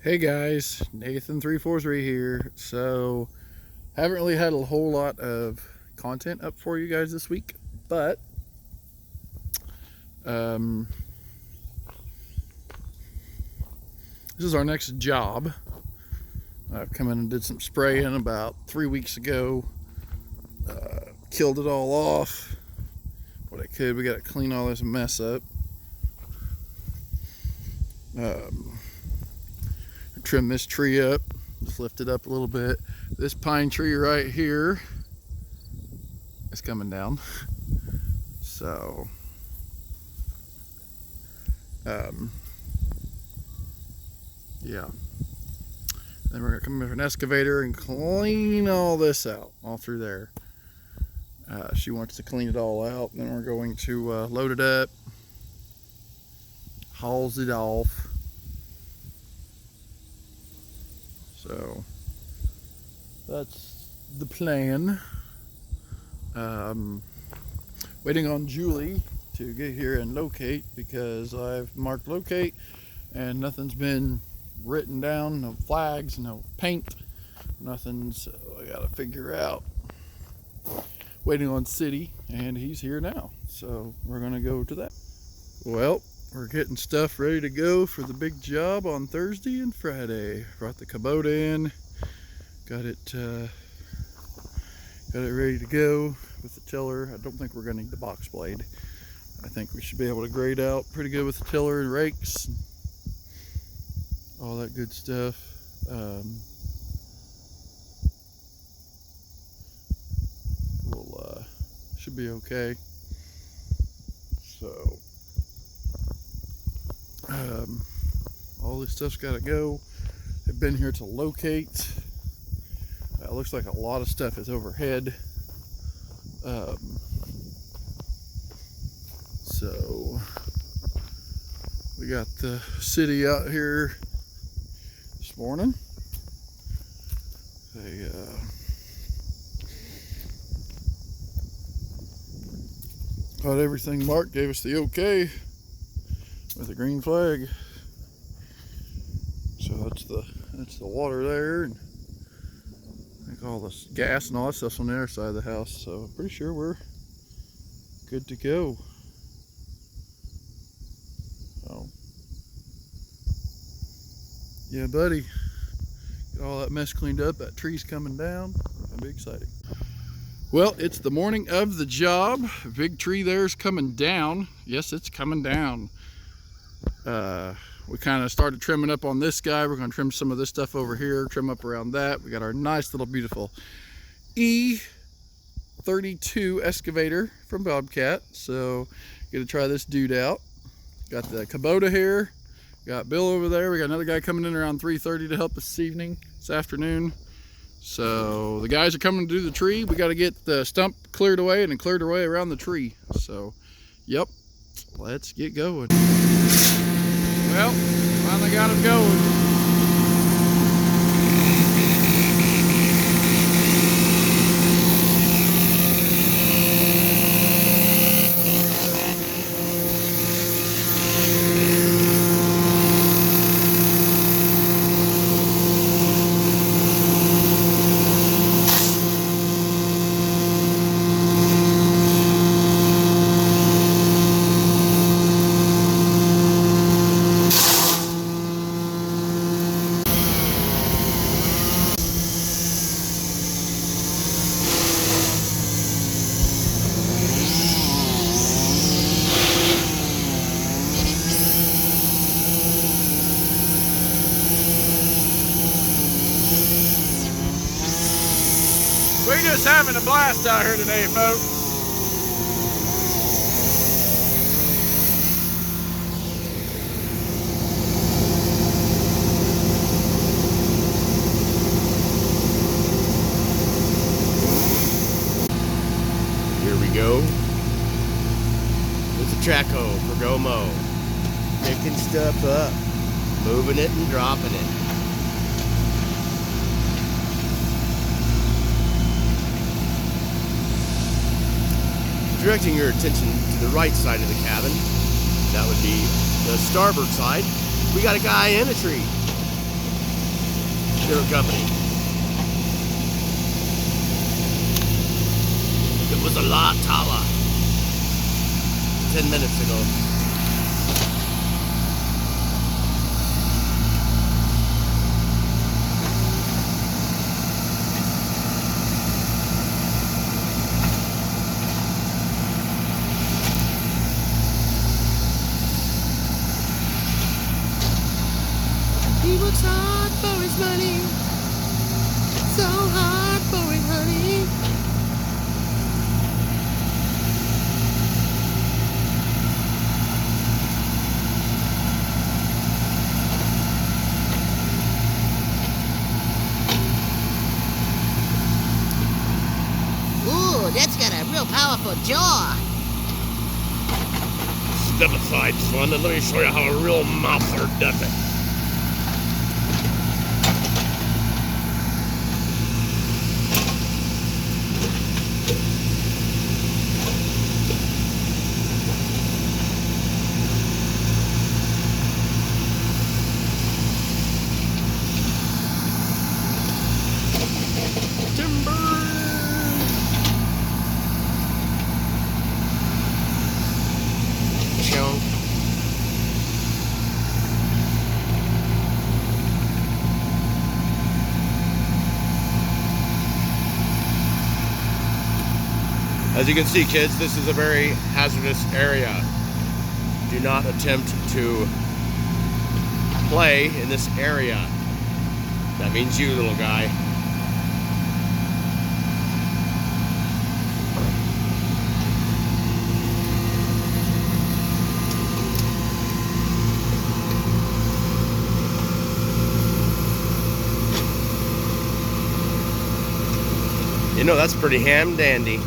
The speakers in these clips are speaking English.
Hey guys, Nathan343 here. So, haven't really had a whole lot of content up for you guys this week, but this is our next job. I've come in and did some spraying about 3 weeks ago. Killed it all off. What I could, we got to clean all this mess up. Trim this tree up, just lift it up a little bit. This pine tree right here is coming down. So, yeah. Then we're gonna come in with an excavator and clean all this out, all through there. She wants to clean it all out, and then we're going to load it up, hauls it off. So that's the plan. Waiting on Julie to get here and locate, because I've marked locate and nothing's been written down, no flags, no paint, nothing, so I gotta figure out. Waiting on City, and he's here now, so we're gonna go to that. Well, we're getting stuff ready to go for the big job on Thursday and Friday. Brought the Kubota in, got it ready to go with the tiller. I don't think we're gonna need the box blade. I think we should be able to grade out pretty good with the tiller and rakes, and all that good stuff. We'll should be okay. So. All this stuff's got to go. They've been here to locate. It looks like a lot of stuff is overhead. So we got the City out here this morning. They got everything marked, gave us the okay with a green flag. So that's the water there, and I think all this gas and all that stuff's on the other side of the house. So I'm pretty sure we're good to go. So yeah, buddy, get all that mess cleaned up. That tree's coming down. That'll be exciting. Well, it's the morning of the job. Big tree there's coming down. Yes, it's coming down. We kind of started trimming up on this guy. We're going to trim some of this stuff over here, trim up around that. We got our nice little beautiful E32 excavator from Bobcat. So get to try this dude out. Got the Kubota here. Got Bill over there. We got another guy coming in around 3:30 to help us this afternoon. So the guys are coming to do the tree. We got to get the stump cleared away and then cleared away around the tree. So, yep, let's get going. Well, finally got him going. We're just having a blast out here today, folks. Here we go. With the track hoe for GoMo. Picking stuff up, moving it and dropping it. directing your attention to the right side of the cabin, that would be the starboard side, we got a guy in a tree. Good company. It was a lot taller 10 minutes ago. He works hard for his money, so hard for it, honey. Ooh, that's got a real powerful jaw. Step aside, son, and let me show you how a real mouser does it. Chunk. As you can see, kids, this is a very hazardous area. Do not attempt to play in this area. That means you, little guy. You know, that's pretty ham-dandy.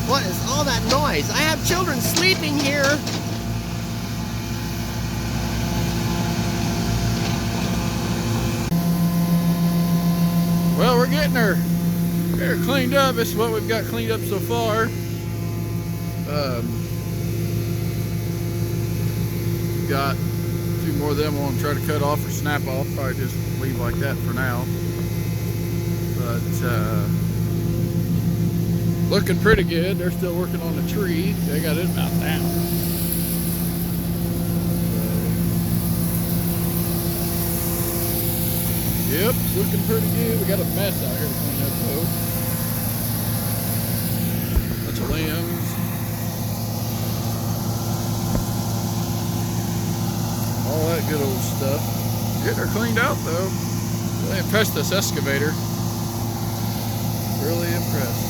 What is all that noise? I have children sleeping here. Well, we're getting her cleaned up. This is what we've got cleaned up so far. Got a few more of them I want to try to cut off or snap off. Probably just leave like that for now. But looking pretty good. They're still working on the tree. They got it about down. Yep, it's looking pretty good. We got a mess out here to clean up though. Bunch of limbs. All that good old stuff. Getting her cleaned out though. Really impressed this excavator. Really impressed.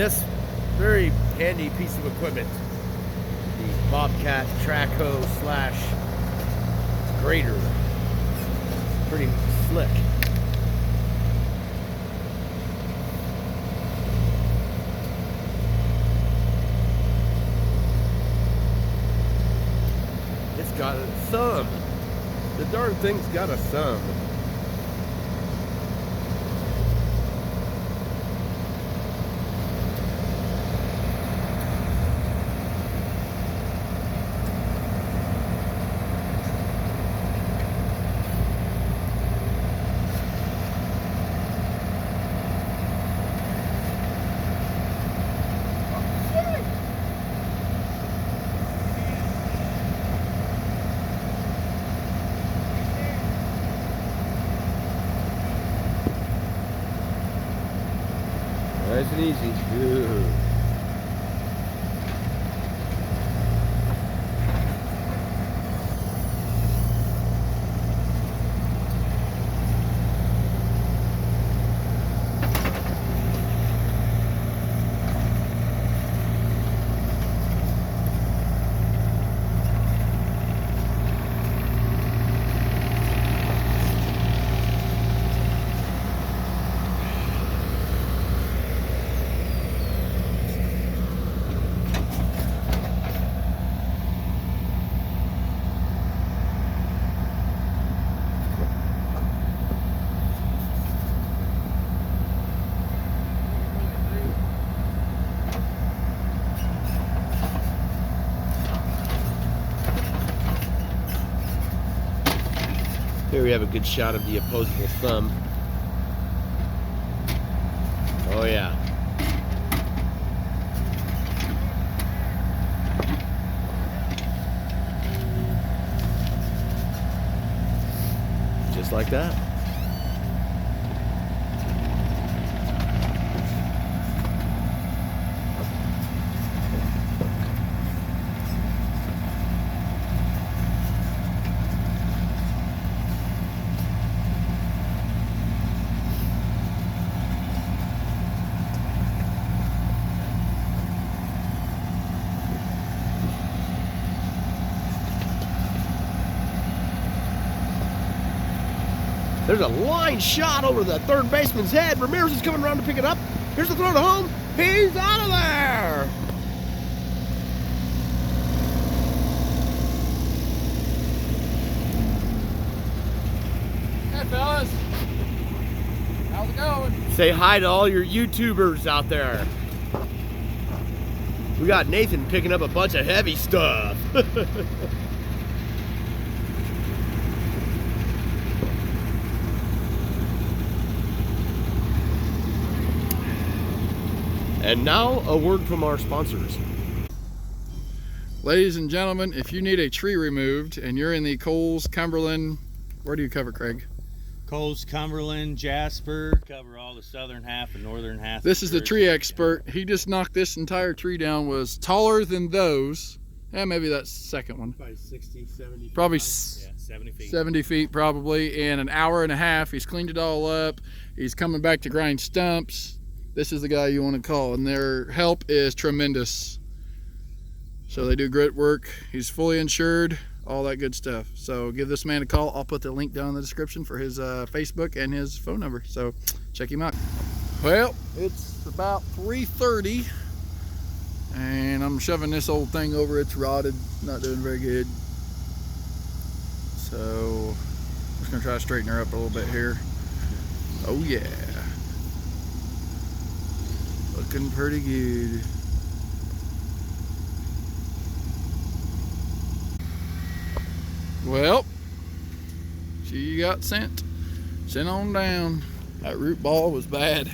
Yes, very handy piece of equipment. The Bobcat track hoe slash grader. Pretty slick. It's got a thumb. The darn thing's got a thumb. Nice and easy. Good. Here we have a good shot of the opposable thumb. Oh yeah. Just like that. There's a line shot over the third baseman's head. Ramirez is coming around to pick it up. Here's the throw to home. He's out of there. Hey fellas, how's it going? Say hi to all your YouTubers out there. We got Nathan picking up a bunch of heavy stuff. And now, a word from our sponsors. Ladies and gentlemen, if you need a tree removed and you're in the Coles, Cumberland, where do you cover, Craig? Coles, Cumberland, Jasper, cover all the southern half and northern half. This is the tree expert. He just knocked this entire tree down. Was taller than those. Yeah, maybe that's the second one. Probably 60, 70 feet. Probably high. Yeah, 70 feet. 70 feet probably. In an hour and a half, he's cleaned it all up. He's coming back to grind stumps. This is the guy you want to call, and their help is tremendous. So they do great work. He's fully insured, all that good stuff. So give this man a call. I'll put the link down in the description for his Facebook and his phone number. So check him out. Well, it's about 3:30, and I'm shoving this old thing over. It's rotted, not doing very good. So I'm just gonna try to straighten her up a little bit here. Oh yeah. Looking pretty good. Well, she got sent on down. That root ball was bad.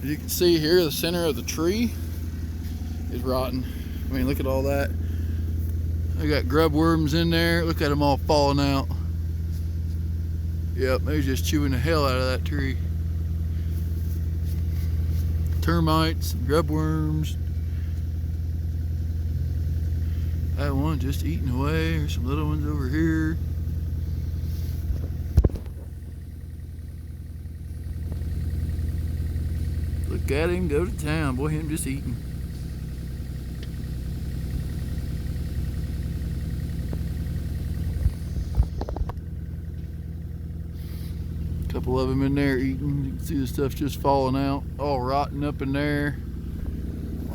As you can see here, the center of the tree is rotten. I mean, look at all that. I got grub worms in there. Look at them all falling out. Yep, they was just chewing the hell out of that tree. Termites, grub worms. That one just eating away. There's some little ones over here. Look at him go to town. Boy, him just eating. Couple of them in there eating. You can see the stuff just falling out, all rotten up in there.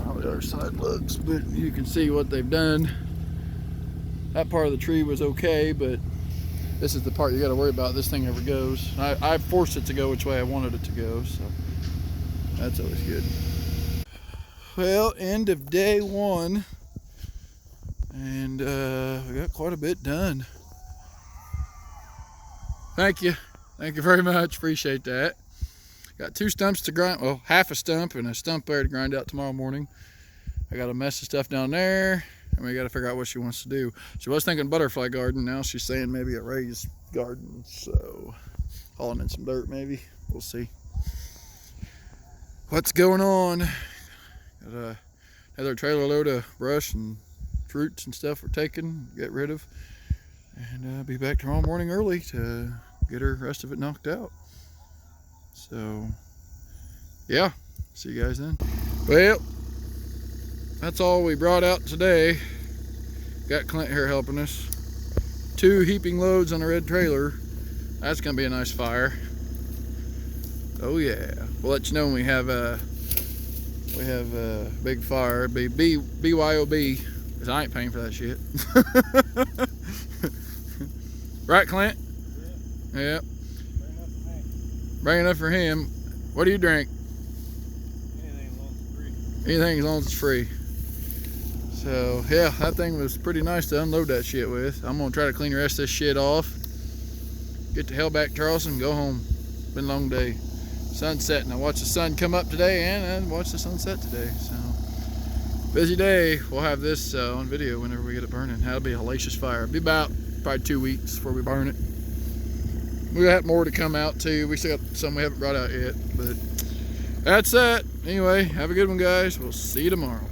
How the other side looks, but you can see what they've done. That part of the tree was okay, but this is the part you got to worry about. This thing ever goes. I forced it to go which way I wanted it to go, so that's always good. Well, end of day one, and we got quite a bit done. Thank you very much. Appreciate that. Got 2 stumps to grind. Well, half a stump and a stump there to grind out tomorrow morning. I got a mess of stuff down there, and we got to figure out what she wants to do. She was thinking butterfly garden. Now she's saying maybe a raised garden. So hauling in some dirt maybe. We'll see. What's going on? Got another trailer load of brush and fruits and stuff we're taking, get rid of, and be back tomorrow morning early to get her rest of it knocked out. So yeah, see you guys then. Well, that's all we brought out today. Got Clint here helping us. 2 heaping loads on a red trailer. That's gonna be a nice fire. Oh yeah, we'll let you know when we have a big fire. It'll be BYOB, because I ain't paying for that shit. Right, Clint? Yeah. Bring enough for him. What do you drink? Anything as long as it's free. So yeah, that thing was pretty nice to unload that shit with. I'm gonna try to clean the rest of this shit off, get the hell back to Charleston, go home. Been a long day. Sun's setting. I watched the sun come up today and I watched the sunset today. So busy day. We'll have this on video whenever we get it burning. That'll be a hellacious fire. It'll be about probably 2 weeks before we burn it. We got more to come out too. We still got some we haven't brought out yet, but that's that. Anyway, have a good one, guys. We'll see you tomorrow.